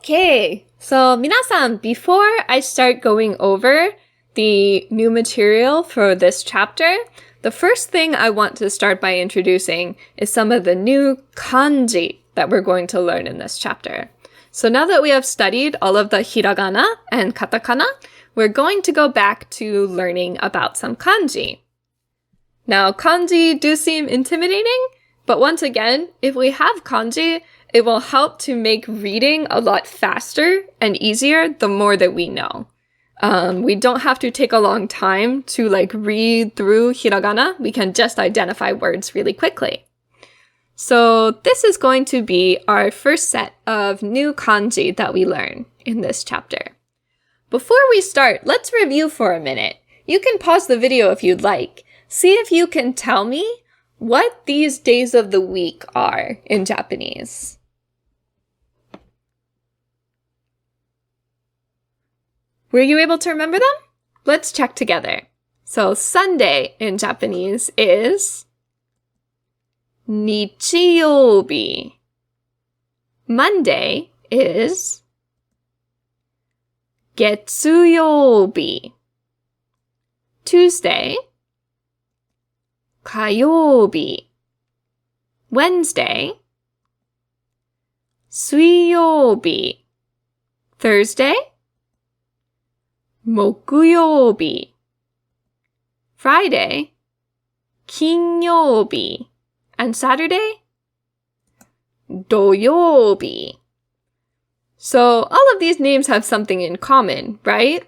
Okay, so 皆さん, before I start going over the new material for this chapter, the first thing I want to start by introducing is some of the new kanji that we're going to learn in this chapter. So now that we have studied all of the hiragana and katakana, we're going to go back to learning about some kanji. Now, kanji do seem intimidating, but once again, if we have kanji, it will help to make reading a lot faster and easier the more that we know. We don't have to take a long time to read through hiragana. We can just identify words really quickly. So this is going to be our first set of new kanji that we learn in this chapter. Before we start, let's review for a minute. You can pause the video if you'd like. See if you can tell me what these days of the week are in Japanese. Were you able to remember them? Let's check together. So Sunday in Japanese is 日曜日. Monday is 月曜日. Tuesday 火曜日. Wednesday 水曜日. Thursday 木曜日. Friday 金曜日. And Saturday 土曜日. So all of these names have something in common, right?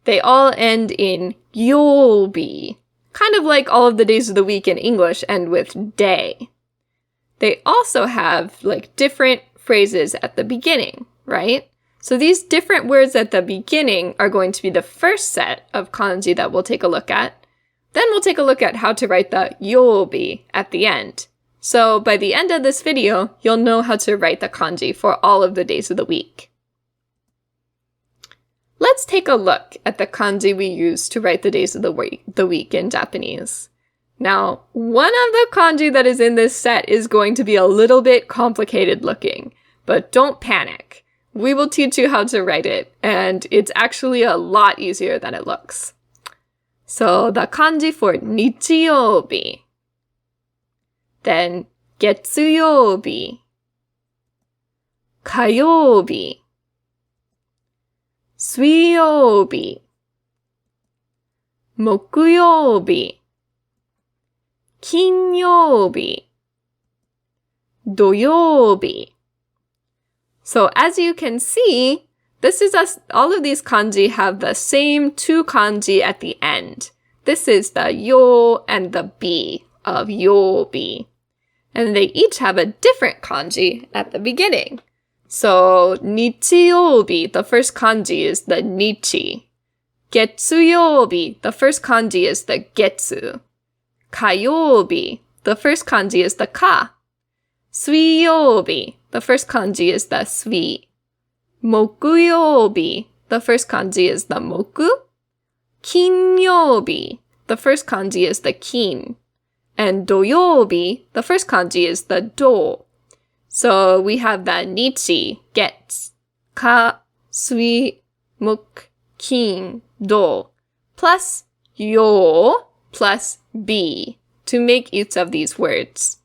They all end in 曜日. Kind of like all of the days of the week in English end with day. They also have different phrases at the beginning, right? So these different words at the beginning are going to be the first set of kanji that we'll take a look at. Then we'll take a look at how to write the yobi at the end. So by the end of this video, you'll know how to write the kanji for all of the days of the week. Let's take a look at the kanji we use to write the days of the week in Japanese. Now, one of the kanji that is in this set is going to be a little bit complicated looking, but don't panic. We will teach you how to write it, and it's actually a lot easier than it looks. So the kanji for 日曜日, then 月曜日, 火曜日, 水曜日, 木曜日, 金曜日, 土曜日. So as you can see, all of these kanji have the same two kanji at the end. This is the yo and the bi of yobi. And they each have a different kanji at the beginning. So nichiyoubi, the first kanji is the nichi. Getsuyoubi, the first kanji is the getsu. Kayoubi, the first kanji is the ka. Suiyoubi, the first kanji is the sui. Mokuyoubi, the first kanji is the moku. Kinyoubi, the first kanji is the kin. And doyoubi, the first kanji is the do. So we have the nichi, gets, ka, sui, muk, kin, do, plus yo, plus bi, to make each of these words.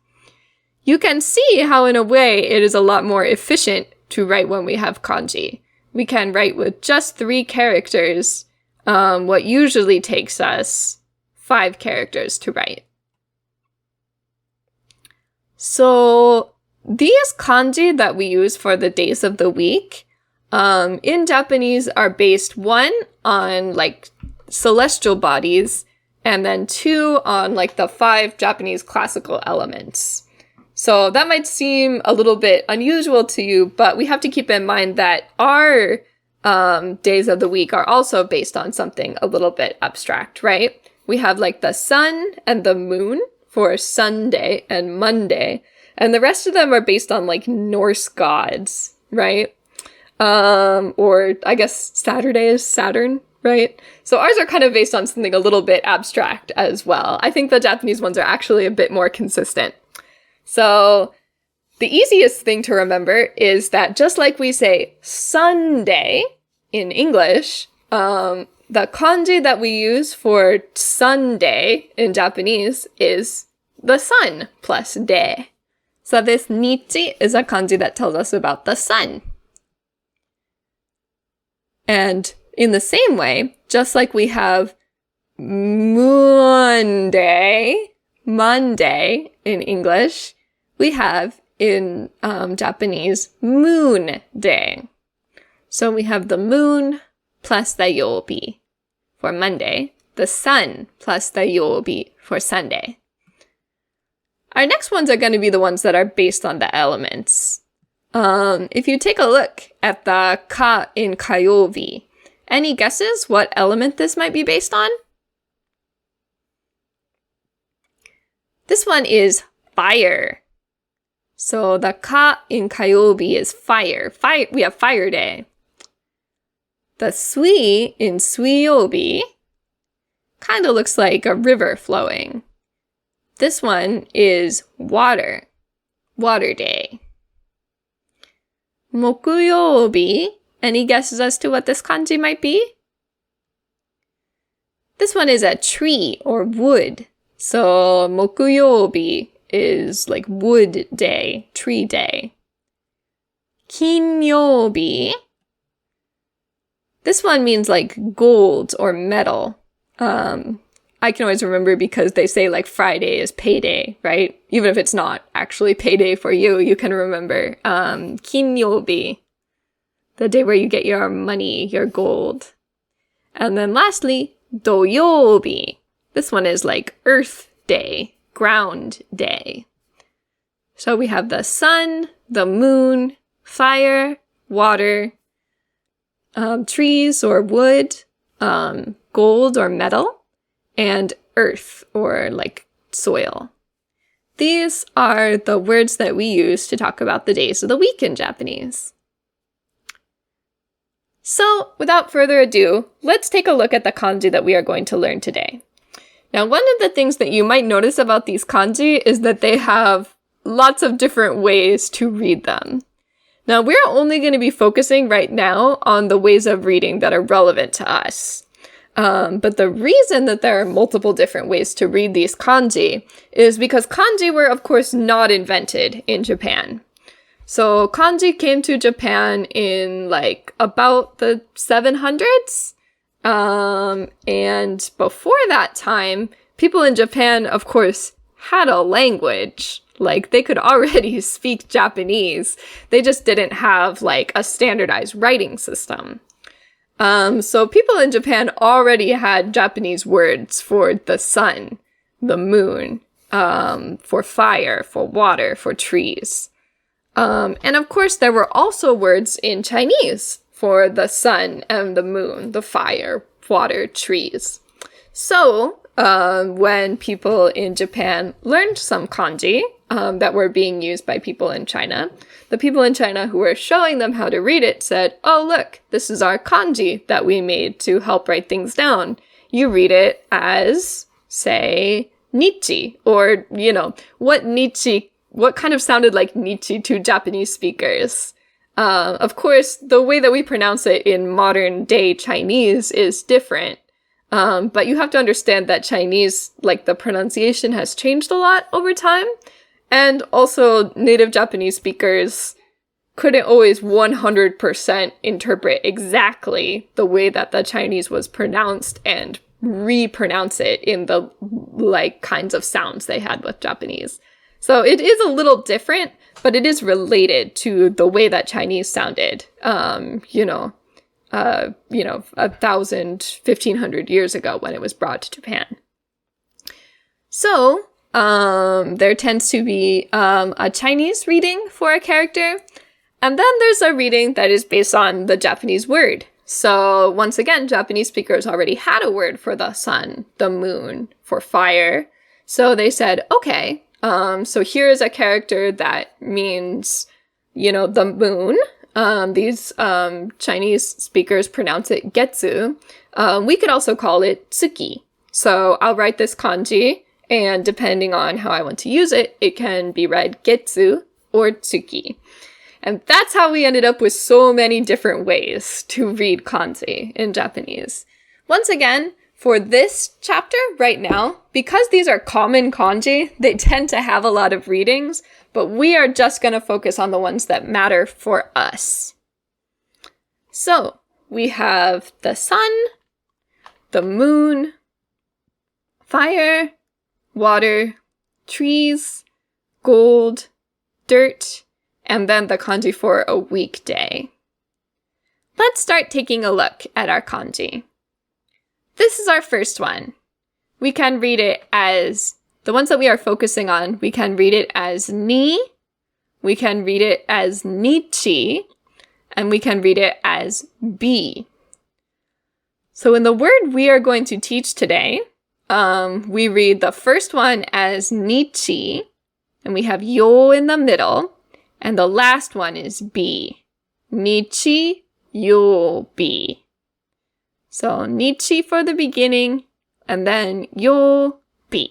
You can see how in a way it is a lot more efficient to write when we have kanji. We can write with just 3 characters, what usually takes us 5 characters to write. So these kanji that we use for the days of the week in Japanese are based 1 on celestial bodies and then 2 on the 5 Japanese classical elements. So that might seem a little bit unusual to you, but we have to keep in mind that our days of the week are also based on something a little bit abstract, right? We have the sun and the moon for Sunday and Monday, and the rest of them are based on Norse gods, right? Or I guess Saturday is Saturn, right? So ours are kind of based on something a little bit abstract as well. I think the Japanese ones are actually a bit more consistent. So the easiest thing to remember is that just like we say Sunday in English, the kanji that we use for Sunday in Japanese is the sun plus de. So this nichi is a kanji that tells us about the sun. And in the same way, just like we have Monday in English, we have in Japanese moon day. So we have the moon plus the yobi for Monday, the sun plus the yobi for Sunday. Our next ones are going to be the ones that are based on the elements. If you take a look at the ka in kayobi, any guesses what element this might be based on? This one is fire. So the ka in kayobi is fire. We have fire day. The sui in suiyobi kind of looks like a river flowing. This one is water. Water day. Mokuyobi. Any guesses as to what this kanji might be? This one is a tree or wood. So mokuyobi is like wood day, tree day. Kinyobi. This one means like gold or metal. I can always remember because they say like Friday is payday, right? Even if it's not actually payday for you, you can remember kinyobi, the day where you get your money, your gold. And then lastly, doyobi. This one is like earth day, ground day. So we have the sun, the moon, fire, water, trees or wood, gold or metal, and earth or like soil. These are the words that we use to talk about the days of the week in Japanese. So, without further ado, let's take a look at the kanji that we are going to learn today. Now, one of the things that you might notice about these kanji is that they have lots of different ways to read them. Now, we're only going to be focusing right now on the ways of reading that are relevant to us. But the reason that there are multiple different ways to read these kanji is because kanji were, of course, not invented in Japan. So kanji came to Japan in like about the 700s. And before that time, people in Japan, of course, had a language. Like, they could already speak Japanese. They just didn't have, like, a standardized writing system. So people in Japan already had Japanese words for the sun, the moon, for fire, for water, for trees. And of course, there were also words in Chinese for the sun and the moon, the fire, water, trees. So, when people in Japan learned some kanji that were being used by people in China, the people in China who were showing them how to read it said, "Oh, look, this is our kanji that we made to help write things down. You read it as, say, nichi," or, you know, what kind of sounded like nichi to Japanese speakers. Of course, the way that we pronounce it in modern day Chinese is different. But you have to understand that Chinese, like, the pronunciation has changed a lot over time. And also, native Japanese speakers couldn't always 100% interpret exactly the way that the Chinese was pronounced and repronounce it in the, like, kinds of sounds they had with Japanese. So it is a little different, but it is related to the way that Chinese sounded, 1,500 years ago when it was brought to Japan. So, there tends to be a Chinese reading for a character, and then there's a reading that is based on the Japanese word. So, once again, Japanese speakers already had a word for the sun, the moon, for fire. So they said, okay, so here's a character that means, the moon. These Chinese speakers pronounce it getsu. We could also call it tsuki. So I'll write this kanji, and depending on how I want to use it, it can be read getsu or tsuki. And that's how we ended up with so many different ways to read kanji in Japanese. Once again, for this chapter right now, because these are common kanji, they tend to have a lot of readings, but we are just going to focus on the ones that matter for us. So, we have the sun, the moon, fire, water, trees, gold, dirt, and then the kanji for a weekday. Let's start taking a look at our kanji. This is our first one. We can read it as, the ones that we are focusing on, we can read it as ni, we can read it as nichi, and we can read it as bi. So in the word we are going to teach today, we read the first one as nichi, and we have yo in the middle, and the last one is bi. Nichi, yo, bi. So nichi for the beginning, and then yo, bi.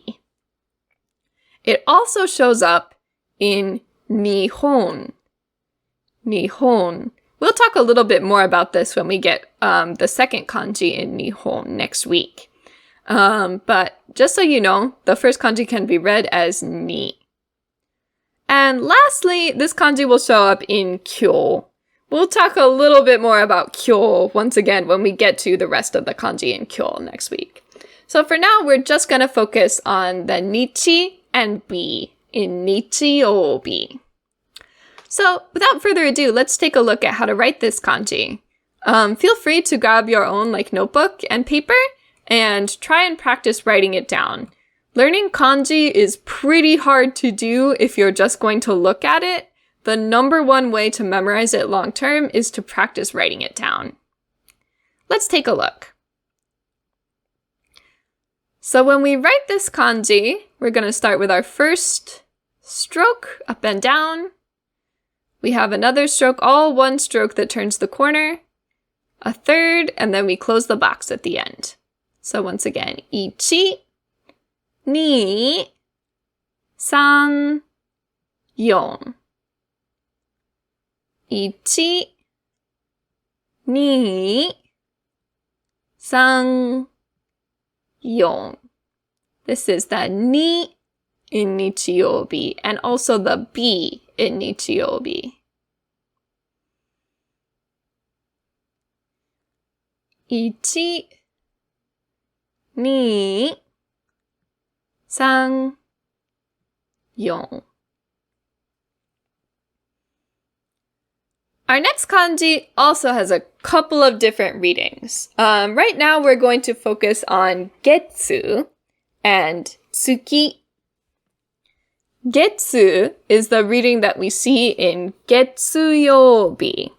It also shows up in nihon. Nihon. We'll talk a little bit more about this when we get the second kanji in nihon next week. But just so you know, the first kanji can be read as ni. And lastly, this kanji will show up in kyo. We'll talk a little bit more about kyo once again when we get to the rest of the kanji in kyo next week. So for now, we're just going to focus on the nichi and bi in nichi-yo-bi. So without further ado, let's take a look at how to write this kanji. Feel free to grab your own notebook and paper and try and practice writing it down. Learning kanji is pretty hard to do if you're just going to look at it. The number one way to memorize it long term is to practice writing it down. Let's take a look. So when we write this kanji, we're going to start with our first stroke, up and down. We have another stroke, all one stroke that turns the corner, a third, and then we close the box at the end. So once again, ichi, ni, san, yon. Ichi, ni, san, yon. This is the ni in nichi-yo-bi and also the bi in nichi-yo-bi. Ichi, ni, san, yon. Our next kanji also has a couple of different readings. Right now we're going to focus on getsu and tsuki. Getsu is the reading that we see in getsu-yo-bi.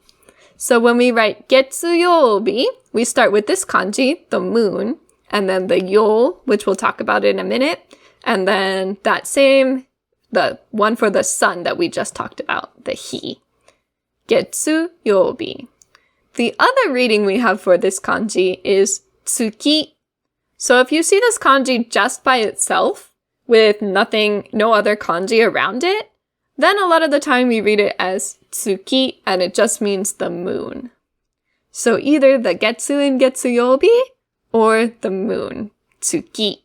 So when we write getsu-yo-bi, we start with this kanji, the moon, and then the yo, which we'll talk about in a minute, and then that same, the one for the sun that we just talked about, the hi. Getsu-yo-bi. The other reading we have for this kanji is tsuki. So if you see this kanji just by itself, with nothing, no other kanji around it, then a lot of the time we read it as tsuki, and it just means the moon. So either the getsu in getsu-yo-bi, or the moon, tsuki.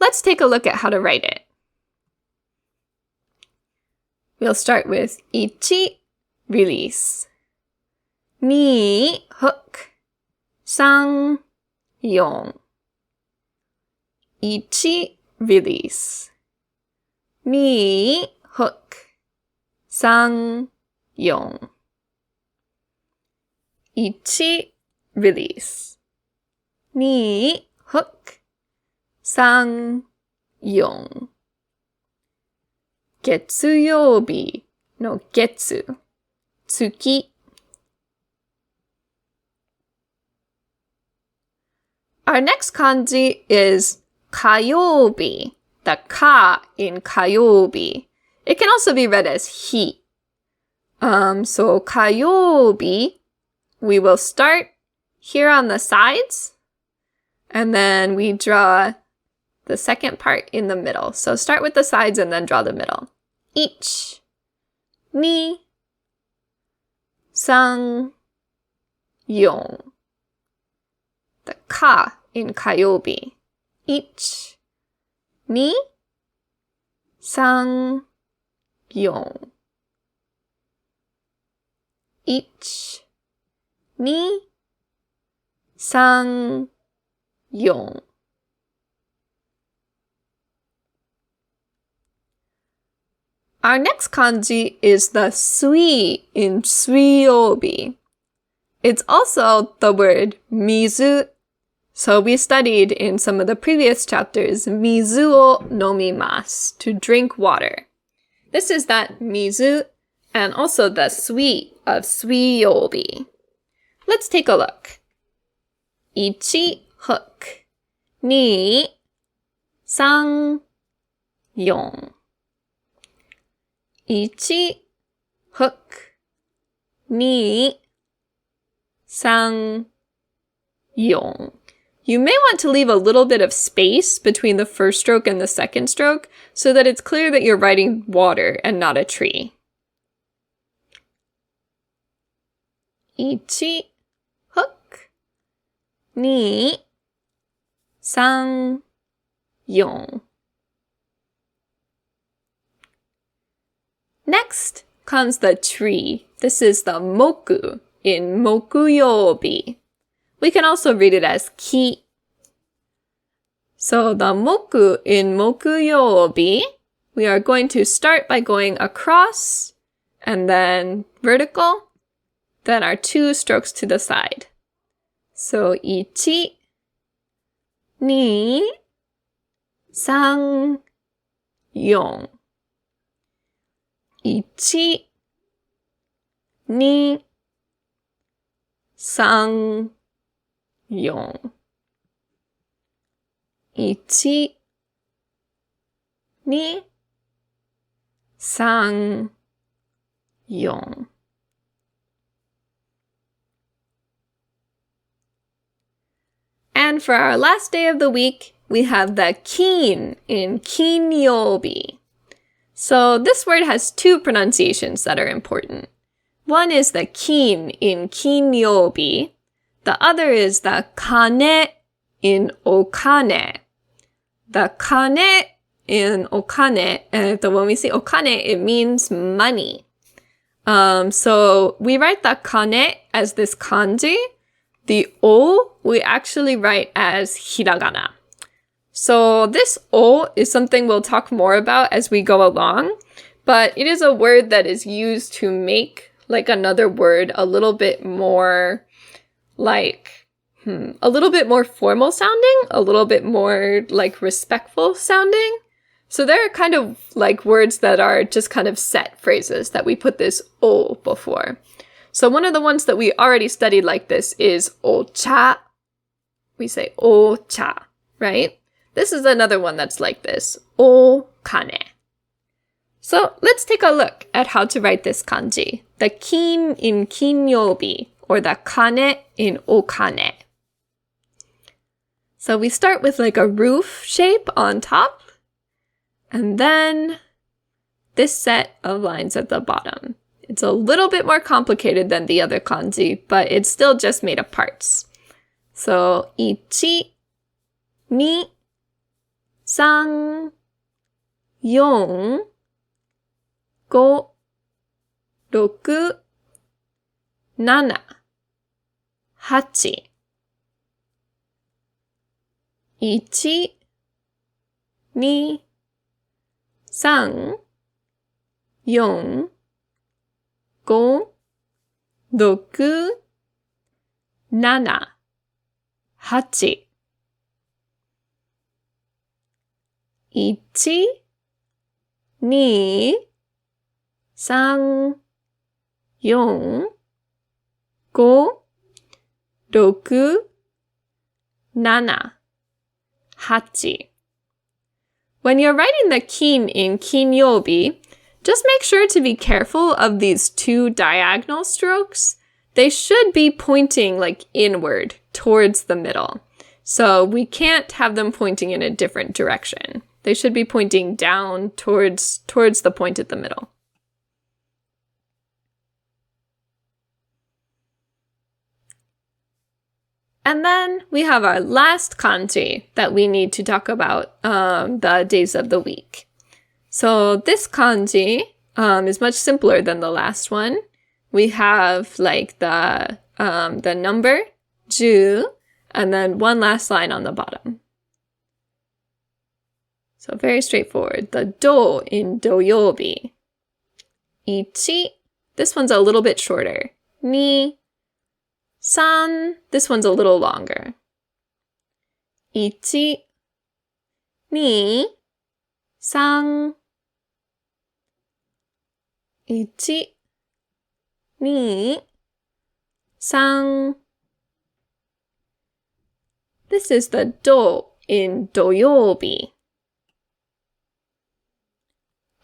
Let's take a look at how to write it. We'll start with ichi, release. Ni, hook. San, yon. Ichi, release. Ni, hook. San, yon. Ichi, release. Ni, hook. San, yon. Getsu-yo-bi no getsu. Tsuki. Our next kanji is kayobi, the ka in kayobi. It can also be read as hi. So kayobi, we will start here on the sides, and then we draw the second part in the middle. So start with the sides and then draw the middle. Ich, 2, 3, 4. The ka in kayobi. 1, 2, 3, 4. 1, 2, 3, 4. Our next kanji is the sui in suiobi. It's also the word mizu. So we studied in some of the previous chapters, mizu o nomimasu, to drink water. This is that mizu and also the sui of suiobi. Let's take a look. 1, hook. 2, 3, 4. 1, hook. 2, 3, 4. You may want to leave a little bit of space between the first stroke and the second stroke so that it's clear that you're writing water and not a tree. 1, hook. 2, 3, 4. Next comes the tree. This is the moku in mokuyobi. We can also read it as ki. So the moku in mokuyobi, we are going to start by going across and then vertical, then our 2 strokes to the side. So 1, 2, 3, 4. 1, 2, 3, 4. 1, 2, 3, 4. And for our last day of the week, we have the kin in kinyobi. So this word has 2 pronunciations that are important. One is the kin in kinyobi. The other is the kane in okane. The kane in okane, and when we say okane, it means money. So we write the kane as this kanji. The o we actually write as hiragana. So this o is something we'll talk more about as we go along, but it is a word that is used to make like another word a little bit more a little bit more formal sounding, a little bit more like respectful sounding. So there are kind of like words that are just kind of set phrases that we put this o before. So one of the ones that we already studied like this is ocha. We say ocha, right? This is another one that's like this, okane. So let's take a look at how to write this kanji. The kin in kinyobi, or the kane in okane. So we start with like a roof shape on top, and then this set of lines at the bottom. It's a little bit more complicated than the other kanji, but it's still just made of parts. So 1, 2, 3, 4, 5, 6, 7, 8. 1, 2, 3, 4, 5, 6, 7, 8. 1, 2, 3, 4, 5, 6, 7, 8. When you're writing the kin in kinyobi, just make sure to be careful of these 2 diagonal strokes. They should be pointing like inward towards the middle. So we can't have them pointing in a different direction. They should be pointing down towards the point at the middle. And then we have our last kanji that we need to talk about the days of the week. So this kanji is much simpler than the last one. We have like the number, 10, and then one last line on the bottom. So very straightforward. The do in doyobi. Ichi, this one's a little bit shorter. Ni, san, this one's a little longer. Ichi, ni, san. Ichi, ni, san. This is the do in doyobi.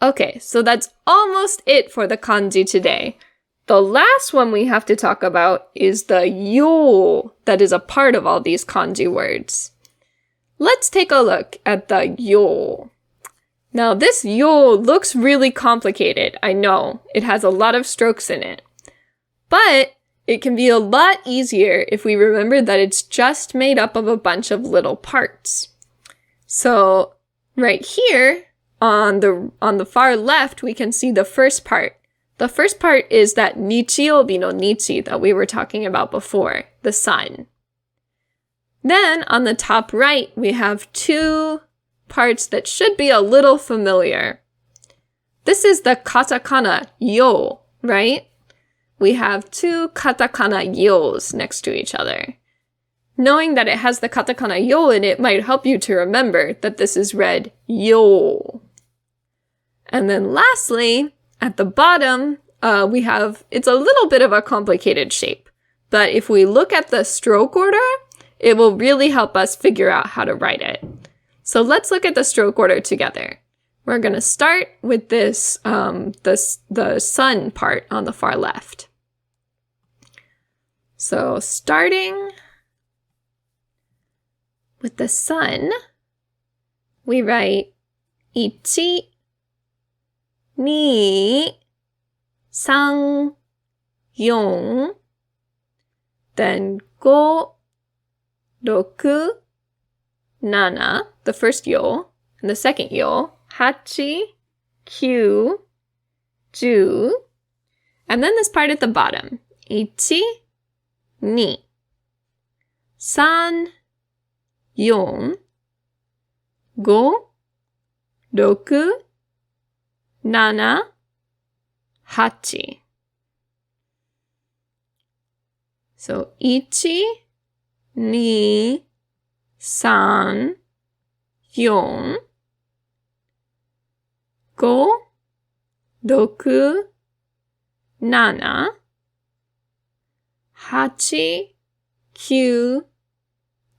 Okay, so that's almost it for the kanji today. The last one we have to talk about is the yo that is a part of all these kanji words. Let's take a look at the yo. Now this yo looks really complicated, I know. It has a lot of strokes in it. But it can be a lot easier if we remember that it's just made up of a bunch of little parts. So right here, on the far left, we can see the first part. The first part is that nichiobi no nichi that we were talking about before, the sun. Then on the top right, we have two parts that should be a little familiar. This is the katakana yo, right? We have two katakana yos next to each other. Knowing that it has the katakana yo in it might help you to remember that this is read yo. And then lastly, at the bottom, it's a little bit of a complicated shape. But if we look at the stroke order, it will really help us figure out how to write it. So let's look at the stroke order together. We're going to start with this, the sun part on the far left. So starting with the sun, we write ichi, ni, san, yon, then go, roku, nana, the first yo, and the second yo, hachi, kyu, ju, and then this part at the bottom, ichi, ni, san, yon, go, roku, nana, hachi. So, ichi, ni, san, yon, go, roku, nana, hachi, kyu,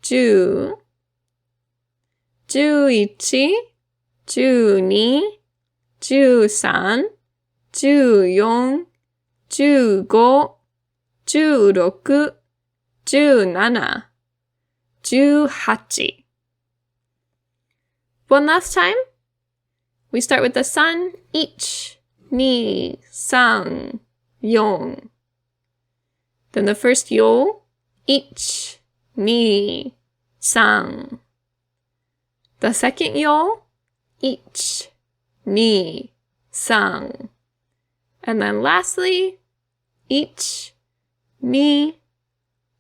ju, juichi, juni, jusan, juyon, jugo, juroku, junana, juhachi. One last time. We start with the sun, ich, ni, san, yon. Then the first yo, ich, ni, san. The second yo, ich, ni, san. And then lastly, ich, ni,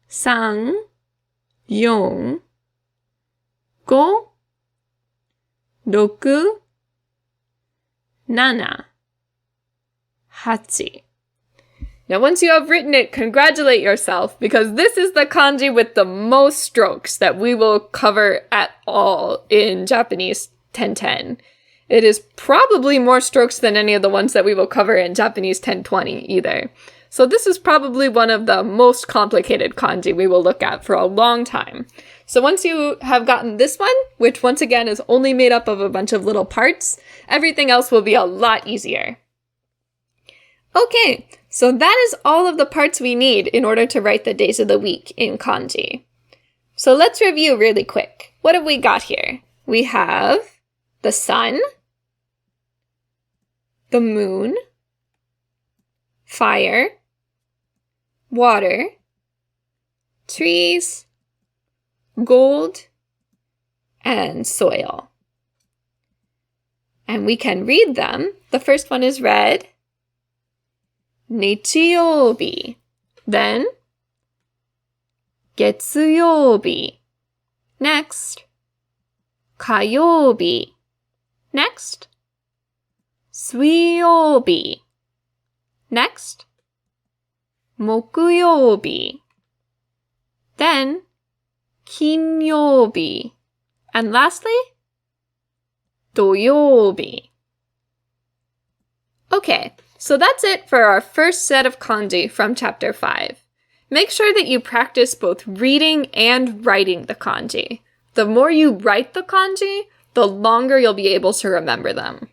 san, yon, go, roku, nana, hachi. Now, once you have written it, congratulate yourself, because this is the kanji with the most strokes that we will cover at all in Japanese 1010. It is probably more strokes than any of the ones that we will cover in Japanese 1020 either. So this is probably one of the most complicated kanji we will look at for a long time. So once you have gotten this one, which once again is only made up of a bunch of little parts, everything else will be a lot easier. Okay, so that is all of the parts we need in order to write the days of the week in kanji. So let's review really quick. What have we got here? We have the sun, the moon, fire, water, trees, gold, and soil. And we can read them. The first one is red. 日曜日. Then 月曜日. Next 火曜日. Next 水曜日. Next 木曜日. Then 金曜日. And lastly 土曜日. Okay, so that's it for our first set of kanji from chapter 5. Make sure that you practice both reading and writing the kanji. The more you write the kanji, the longer you'll be able to remember them.